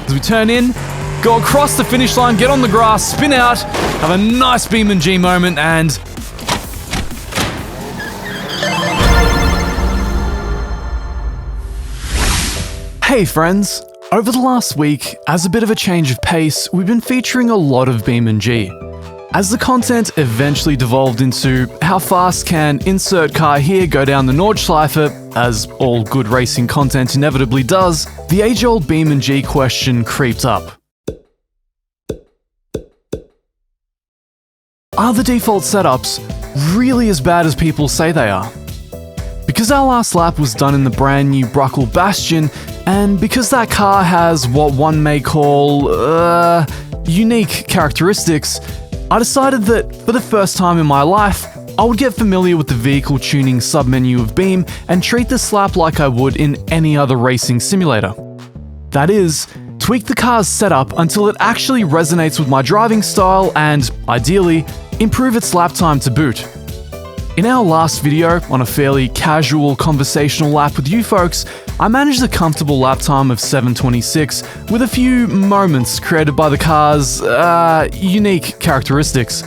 as we turn in, go across the finish line, get on the grass, spin out, have a nice BeamNG moment, and hey friends! Over the last week, as a bit of a change of pace, we've been featuring a lot of BeamNG. As the content eventually devolved into how fast can insert car here go down the Nordschleife, as all good racing content inevitably does, the age-old BeamNG question creeped up. Are the default setups really as bad as people say they are? Because our last lap was done in the brand new Bruckle Bastion, and because that car has what one may call, unique characteristics, I decided that for the first time in my life, I would get familiar with the vehicle tuning submenu of Beam and treat this lap like I would in any other racing simulator. That is, tweak the car's setup until it actually resonates with my driving style and, ideally, improve its lap time to boot. In our last video, on a fairly casual conversational lap with you folks, I managed a comfortable lap time of 7:26 with a few moments created by the car's, unique characteristics.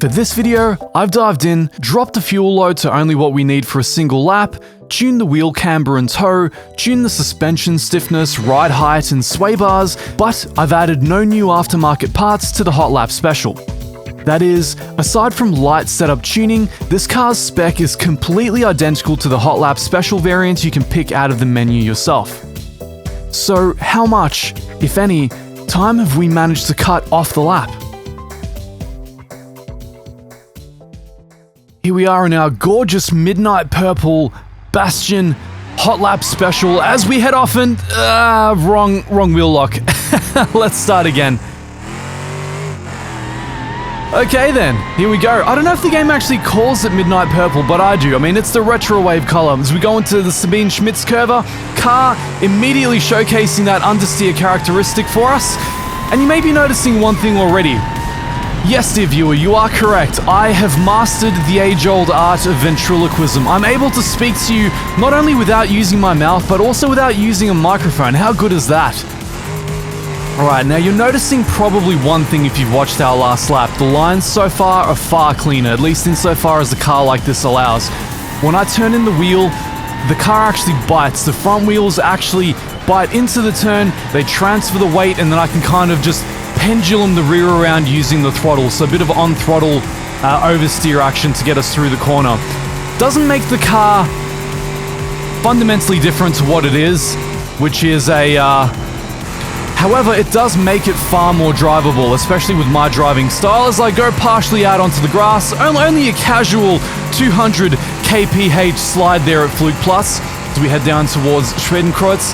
For this video, I've dived in, dropped the fuel load to only what we need for a single lap, tuned the wheel camber and toe, tuned the suspension stiffness, ride height and sway bars, but I've added no new aftermarket parts to the hot lap special. That is, aside from light setup tuning, this car's spec is completely identical to the Hot Lap Special variant you can pick out of the menu yourself. So how much, if any, time have we managed to cut off the lap? Here we are in our gorgeous midnight purple Bastion Hot Lap Special as we head off and... wrong wheel lock. Let's start again. Okay then, here we go. I don't know if the game actually calls it Midnight Purple, but I do. I mean, it's the retro wave color. As we go into the Sabine Schmitz curver, car immediately showcasing that understeer characteristic for us. And you may be noticing one thing already. Yes, dear viewer, you are correct. I have mastered the age-old art of ventriloquism. I'm able to speak to you not only without using my mouth, but also without using a microphone. How good is that? Alright, now you're noticing probably one thing if you've watched our last lap. The lines so far are far cleaner, at least insofar as a car like this allows. When I turn in the wheel, the car actually bites. The front wheels actually bite into the turn, they transfer the weight, and then I can kind of just pendulum the rear around using the throttle. So a bit of on-throttle oversteer action to get us through the corner. Doesn't make the car fundamentally different to what it is, which is a... However, it does make it far more drivable, especially with my driving style, as I go partially out onto the grass. Only a casual 200 kph slide there at Flug Plus as we head down towards Schwedenkreuz.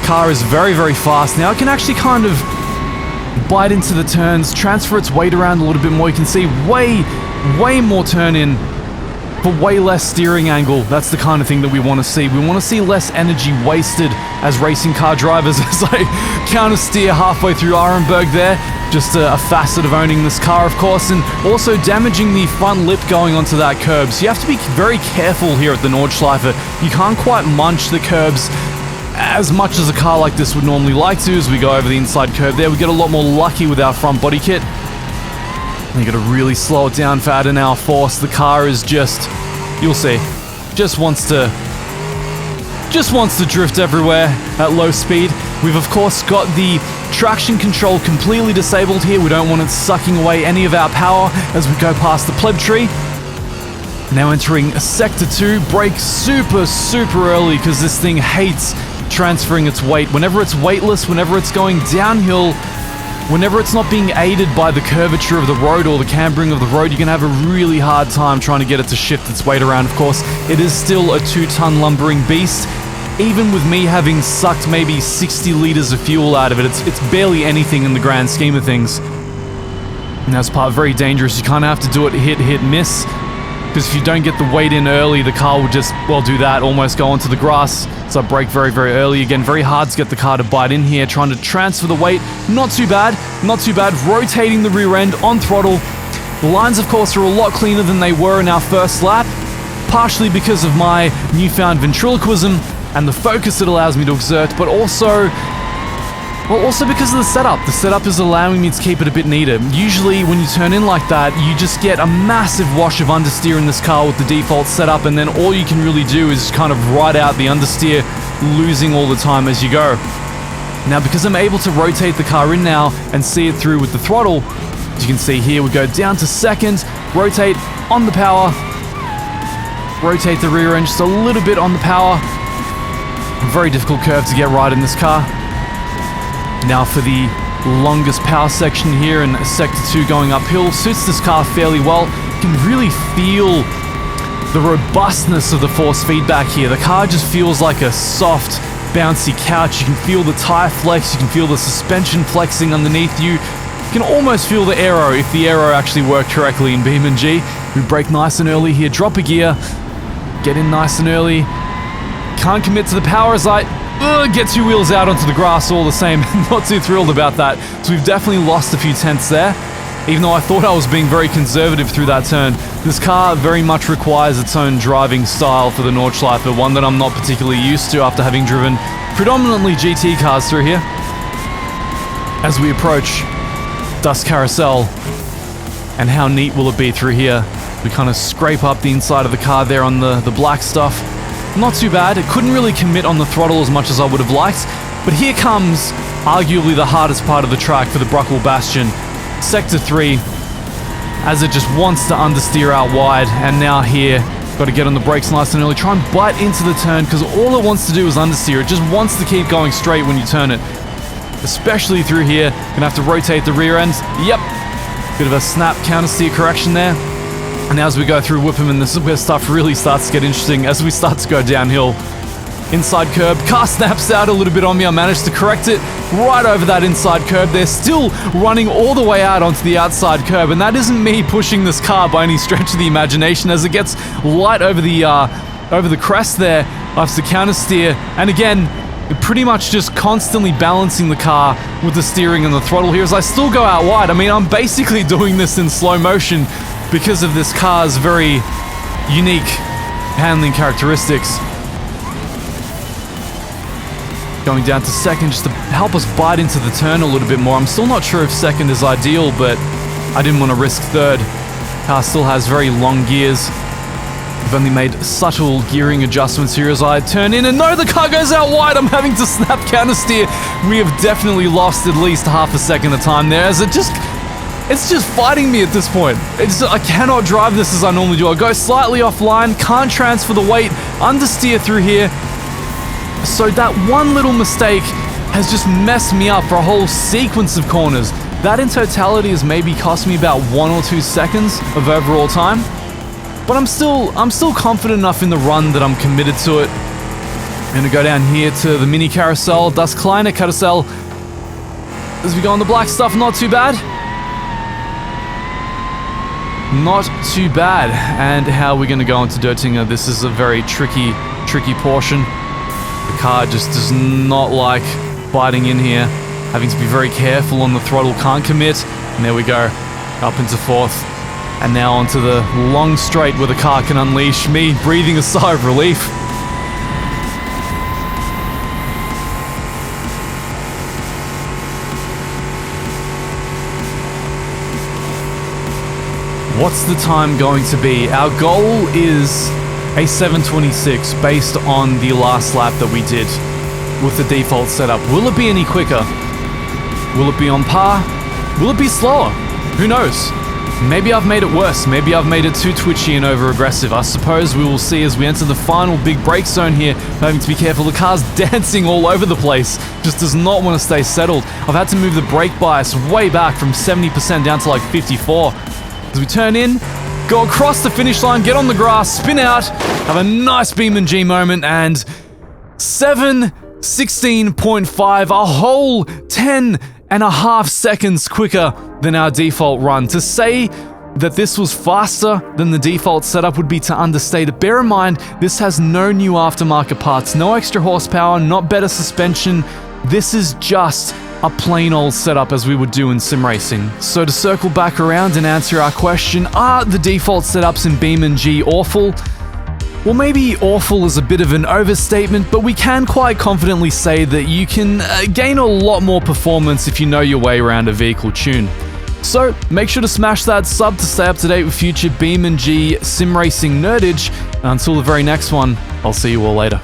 Car is very, very fast. Now it can actually kind of bite into the turns, transfer its weight around a little bit more. You can see way more turn in, but way less steering angle. That's the kind of thing that we want to see. We want to see less energy wasted as racing car drivers as I counter steer halfway through Arenberg there. Just a facet of owning this car, of course, and also damaging the front lip going onto that curb. So you have to be very careful here at the Nordschleife. You can't quite munch the curbs as much as a car like this would normally like to. As we go over the inside curb there, we get a lot more lucky with our front body kit. You gotta really slow it down for adding our force. The car is just, you'll see, just wants to drift everywhere at low speed. We've of course got the traction control completely disabled here. We don't want it sucking away any of our power as we go past the pleb tree. Now entering Sector 2, brake super early because this thing hates transferring its weight. Whenever it's weightless, whenever it's going downhill, whenever it's not being aided by the curvature of the road or the cambering of the road, you're going to have a really hard time trying to get it to shift its weight around. Of course, it is still a 2-ton lumbering beast. Even with me having sucked maybe 60 liters of fuel out of it, it's barely anything in the grand scheme of things. And that's part very dangerous. You kind of have to do it hit, miss. Because if you don't get the weight in early, the car will just, well, do that, almost go onto the grass. So I brake very early. Again, very hard to get the car to bite in here, trying to transfer the weight. Not too bad. Rotating the rear end on throttle. The lines, of course, are a lot cleaner than they were in our first lap, partially because of my newfound ventriloquism and the focus it allows me to exert, but also Well, also because of the setup. The setup is allowing me to keep it a bit neater. Usually when you turn in like that, you just get a massive wash of understeer in this car with the default setup, and then all you can really do is kind of ride out the understeer, losing all the time as you go. Now, because I'm able to rotate the car in now and see it through with the throttle, as you can see here, we go down to second, rotate on the power, rotate the rear end just a little bit on the power. Very difficult curve to get right in this car. Now for the longest power section here in Sector 2 going uphill. Suits this car fairly well. You can really feel the robustness of the force feedback here. The car just feels like a soft, bouncy couch. You can feel the tire flex, you can feel the suspension flexing underneath you. You can almost feel the aero if the aero actually worked correctly in BeamNG. We brake nice and early here, drop a gear, get in nice and early. Can't commit to the power as I get two wheels out onto the grass all the same. Not too thrilled about that. So we've definitely lost a few tenths there. Even though I thought I was being very conservative through that turn, this car very much requires its own driving style for the Nordschleife, one that I'm not particularly used to after having driven predominantly GT cars through here. As we approach Dust Carousel, and how neat will it be through here? We kind of scrape up the inside of the car there on the black stuff. Not too bad. It couldn't really commit on the throttle as much as I would have liked, but here comes arguably the hardest part of the track for the Bruckle Bastion. Sector 3, as it just wants to understeer out wide, and now here, got to get on the brakes nice and early, try and bite into the turn, because all it wants to do is understeer. It just wants to keep going straight when you turn it. Especially through here, gonna have to rotate the rear end. Yep, bit of a snap countersteer correction there. And now as we go through Whipham, this is where stuff really starts to get interesting as we start to go downhill. Inside curb, car snaps out a little bit on me. I managed to correct it right over that inside curb. They're still running all the way out onto the outside curb, and that isn't me pushing this car by any stretch of the imagination. As it gets light over the crest there, I have to countersteer, and again, pretty much just constantly balancing the car with the steering and the throttle here as I still go out wide. I mean, I'm basically doing this in slow motion because of this car's very unique handling characteristics. Going down to second just to help us bite into the turn a little bit more. I'm still not sure if second is ideal, but I didn't want to risk third. Car still has very long gears. I've only made subtle gearing adjustments here as I turn in, and no, the car goes out wide. I'm having to snap countersteer. We have definitely lost at least half a second of time there, as it's just fighting me at this point. I cannot drive this as I normally do. I go slightly offline, can't transfer the weight, understeer through here. So that one little mistake has just messed me up for a whole sequence of corners. That in totality has maybe cost me about 1 or 2 seconds of overall time. But I'm still confident enough in the run that I'm committed to it. I'm gonna go down here to the mini carousel, Das Kleine Karussell. As we go on the black stuff, not too bad. Not too bad. And how are we gonna go into Döttinger? This is a very tricky portion. The car just does not like biting in here. Having to be very careful on the throttle, can't commit. And there we go, up into fourth. And now onto the long straight where the car can unleash, me breathing a sigh of relief. What's the time going to be? Our goal is a 7:26 based on the last lap that we did with the default setup. Will it be any quicker? Will it be on par? Will it be slower? Who knows? Maybe I've made it worse. Maybe I've made it too twitchy and over-aggressive. I suppose we will see as we enter the final big brake zone here. Having to be careful. The car's dancing all over the place. Just does not want to stay settled. I've had to move the brake bias way back from 70% down to like 54. As we turn in, go across the finish line, get on the grass, spin out, have a nice BeamNG moment, and 7:16.5, a whole 10.5 seconds quicker than our default run. To say that this was faster than the default setup would be to understate it. Bear in mind, this has no new aftermarket parts, no extra horsepower, not better suspension. This is just a plain old setup as we would do in sim racing. So to circle back around and answer our question, are the default setups in BeamNG awful? Well, maybe awful is a bit of an overstatement, but we can quite confidently say that you can gain a lot more performance if you know your way around a vehicle tune. So, make sure to smash that sub to stay up to date with future BeamNG sim racing nerdage. And until the very next one, I'll see you all later.